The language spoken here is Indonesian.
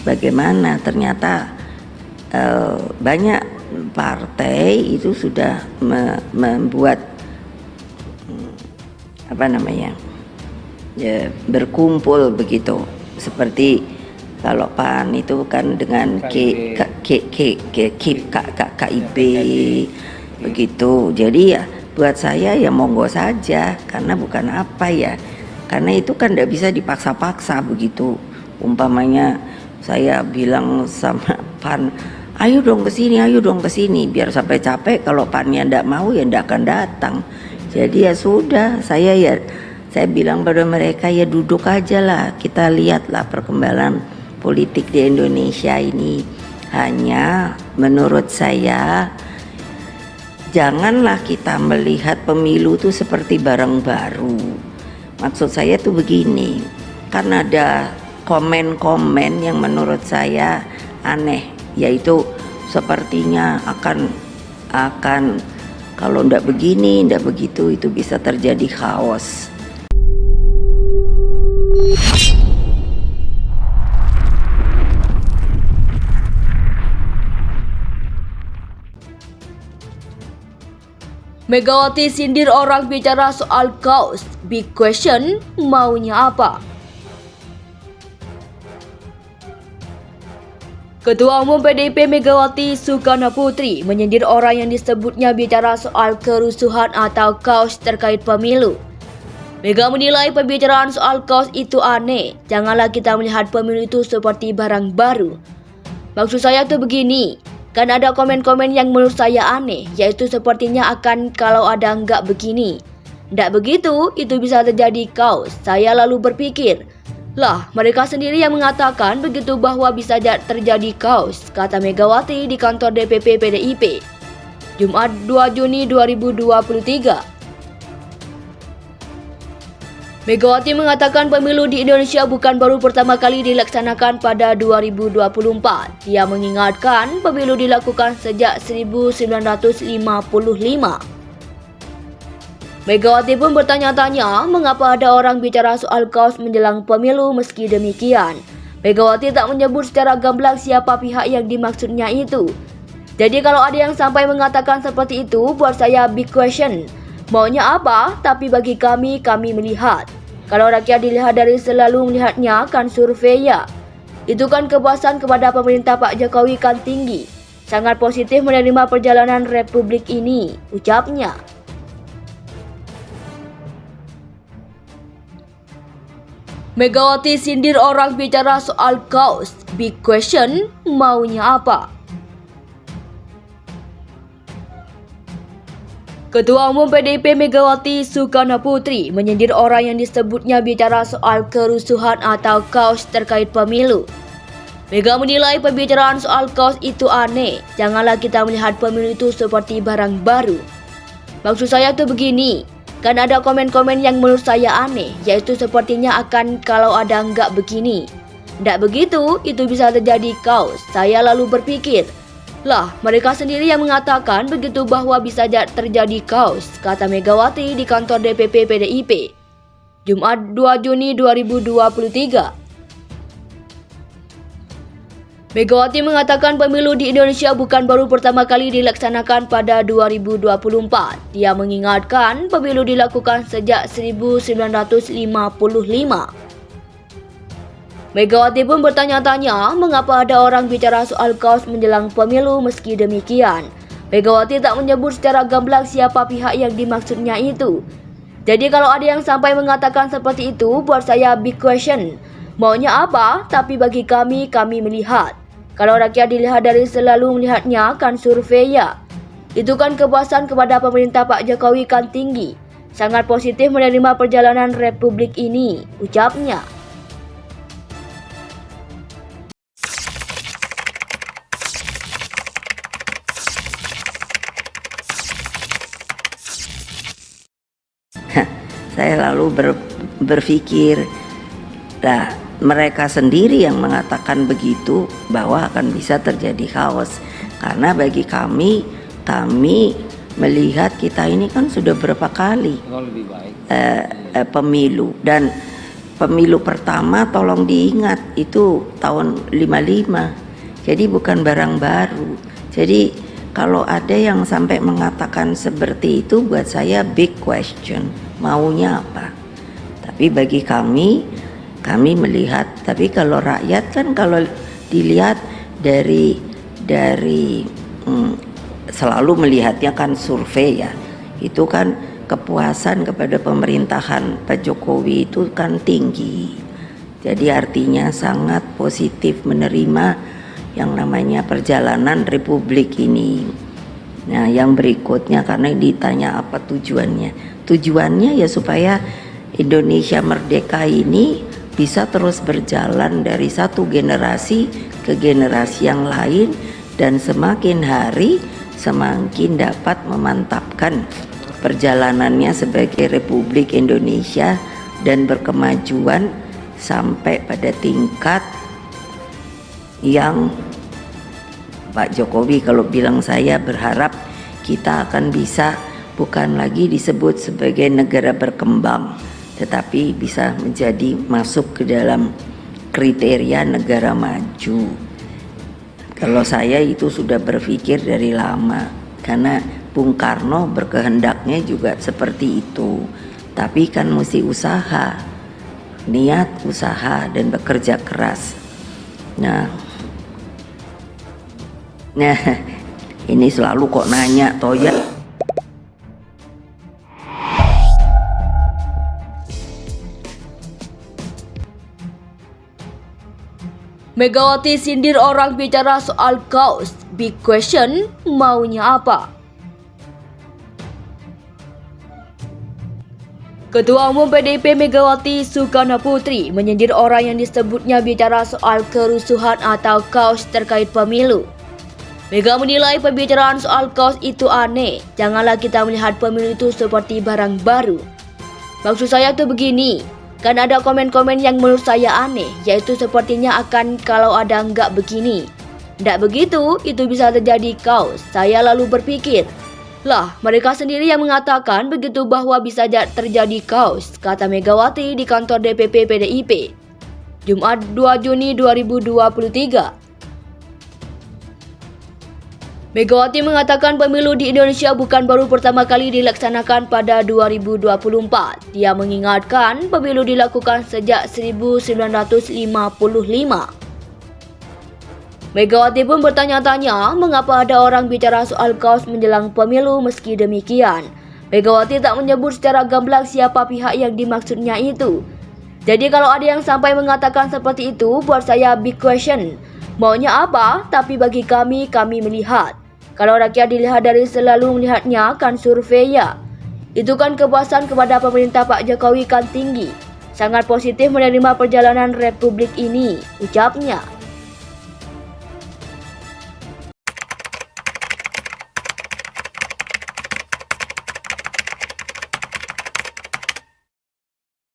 bagaimana ternyata banyak partai itu sudah membuat berkumpul begitu, seperti kalau PAN itu kan dengan KIB begitu. Jadi ya buat saya ya monggo saja, karena bukan karena itu kan tidak bisa dipaksa-paksa begitu. Umpamanya saya bilang sama PAN, ayo dong ke sini, biar sampai capek. Kalau PAN-nya tidak mau ya tidak akan datang. Jadi ya sudah, saya bilang pada mereka, ya duduk aja lah, kita lihatlah perkembangan politik di Indonesia ini. Hanya menurut saya janganlah kita melihat pemilu itu seperti barang baru. Maksud saya tuh begini, kan ada komen-komen yang menurut saya aneh, yaitu sepertinya akan kalau ndak begini, ndak begitu, itu bisa terjadi chaos. Megawati sindir orang bicara soal kaos. Big question, maunya apa? Ketua Umum PDIP Megawati Soekarnoputri menyindir orang yang disebutnya bicara soal kerusuhan atau kaos terkait pemilu. Mega menilai pembicaraan soal kaos itu aneh. Janganlah kita melihat pemilu itu seperti barang baru. Maksud saya tuh begini, kan ada komen-komen yang menurut saya aneh, yaitu sepertinya akan kalau ada enggak begini. Enggak begitu, itu bisa terjadi kaos. Saya lalu berpikir, lah, mereka sendiri yang mengatakan begitu bahwa bisa terjadi kaos, kata Megawati di kantor DPP PDIP, Jumat 2 Juni 2023. Megawati mengatakan pemilu di Indonesia bukan baru pertama kali dilaksanakan pada 2024. Dia mengingatkan pemilu dilakukan sejak 1955. Megawati pun bertanya-tanya mengapa ada orang bicara soal kaos menjelang pemilu. Meski demikian, Megawati tak menyebut secara gamblang siapa pihak yang dimaksudnya itu. Jadi kalau ada yang sampai mengatakan seperti itu, buat saya big question. Maunya apa? Tapi bagi kami melihat. Kalau rakyat dilihat dari selalu melihatnya kan survei ya. Itu kan kepuasan kepada pemerintah Pak Jokowi kan tinggi. Sangat positif menerima perjalanan Republik ini, ucapnya. Megawati sindir orang bicara soal kaos. Big question, maunya apa? Ketua Umum PDIP Megawati Soekarnoputri menyindir orang yang disebutnya bicara soal kerusuhan atau kaos terkait pemilu. Mega menilai pembicaraan soal kaos itu aneh. Janganlah kita melihat pemilu itu seperti barang baru. Maksud saya tuh begini, kan ada komen-komen yang menurut saya aneh, yaitu sepertinya akan kalau ada enggak begini. Enggak begitu, itu bisa terjadi kaos. Saya lalu berpikir, lah, mereka sendiri yang mengatakan begitu bahwa bisa terjadi kaos, kata Megawati di kantor DPP PDIP, Jumat 2 Juni 2023. Megawati mengatakan pemilu di Indonesia bukan baru pertama kali dilaksanakan pada 2024. Dia mengingatkan pemilu dilakukan sejak 1955. Megawati pun bertanya-tanya mengapa ada orang bicara soal kaos menjelang pemilu. Meski demikian, Megawati tak menyebut secara gamblang siapa pihak yang dimaksudnya itu. Jadi kalau ada yang sampai mengatakan seperti itu, buat saya big question. Maunya apa? Tapi bagi kami melihat. Kalau rakyat dilihat dari selalu melihatnya kan survei ya. Itu kan kepuasan kepada pemerintah Pak Jokowi kan tinggi. Sangat positif menerima perjalanan Republik ini, ucapnya. Saya lalu berpikir, lah mereka sendiri yang mengatakan begitu bahwa akan bisa terjadi chaos. Karena bagi kami melihat kita ini kan sudah berapa kali pemilu, dan pemilu pertama tolong diingat itu tahun 55. Jadi bukan barang baru. Jadi kalau ada yang sampai mengatakan seperti itu, buat saya big question, maunya apa? Tapi bagi kami melihat, tapi kalau rakyat kan kalau dilihat dari selalu melihatnya kan survei ya, itu kan kepuasan kepada pemerintahan Pak Jokowi itu kan tinggi. Jadi artinya sangat positif menerima yang namanya perjalanan Republik ini. Nah, yang berikutnya karena ditanya apa tujuannya? Tujuannya ya supaya Indonesia merdeka ini bisa terus berjalan dari satu generasi ke generasi yang lain, dan semakin hari semakin dapat memantapkan perjalanannya sebagai Republik Indonesia dan berkemajuan sampai pada tingkat yang Pak Jokowi kalau bilang, saya berharap kita akan bisa bukan lagi disebut sebagai negara berkembang, tetapi bisa menjadi masuk ke dalam kriteria negara maju. Kalau saya itu sudah berpikir dari lama, karena Bung Karno berkehendaknya juga seperti itu. Tapi kan mesti usaha, niat usaha dan bekerja keras. Nah, ini selalu kok nanya toh ya. Megawati sindir orang bicara soal kaos. Big question, maunya apa? Ketua Umum PDIP Megawati Soekarno Putri menyindir orang yang disebutnya bicara soal kerusuhan atau kaos terkait pemilu. Mega menilai pembicaraan soal kaos itu aneh. Janganlah kita melihat pemilu itu seperti barang baru. Maksud saya tuh begini, kan ada komen-komen yang menurut saya aneh, yaitu sepertinya akan kalau ada nggak begini. Nggak begitu, itu bisa terjadi kaos. Saya lalu berpikir, lah mereka sendiri yang mengatakan begitu bahwa bisa terjadi kaos, kata Megawati di kantor DPP PDIP. Jumat 2 Juni 2023. Megawati mengatakan pemilu di Indonesia bukan baru pertama kali dilaksanakan pada 2024. Dia mengingatkan pemilu dilakukan sejak 1955. Megawati pun bertanya-tanya mengapa ada orang bicara soal kaos menjelang pemilu. Meski demikian, Megawati tak menyebut secara gamblang siapa pihak yang dimaksudnya itu. Jadi kalau ada yang sampai mengatakan seperti itu, buat saya big question. Maunya apa? Tapi bagi kami melihat. Kalau rakyat dilihat dari selalu melihatnya kan survei ya. Itu kan kepuasan kepada pemerintah Pak Jokowi kan tinggi. Sangat positif menerima perjalanan Republik ini, ucapnya.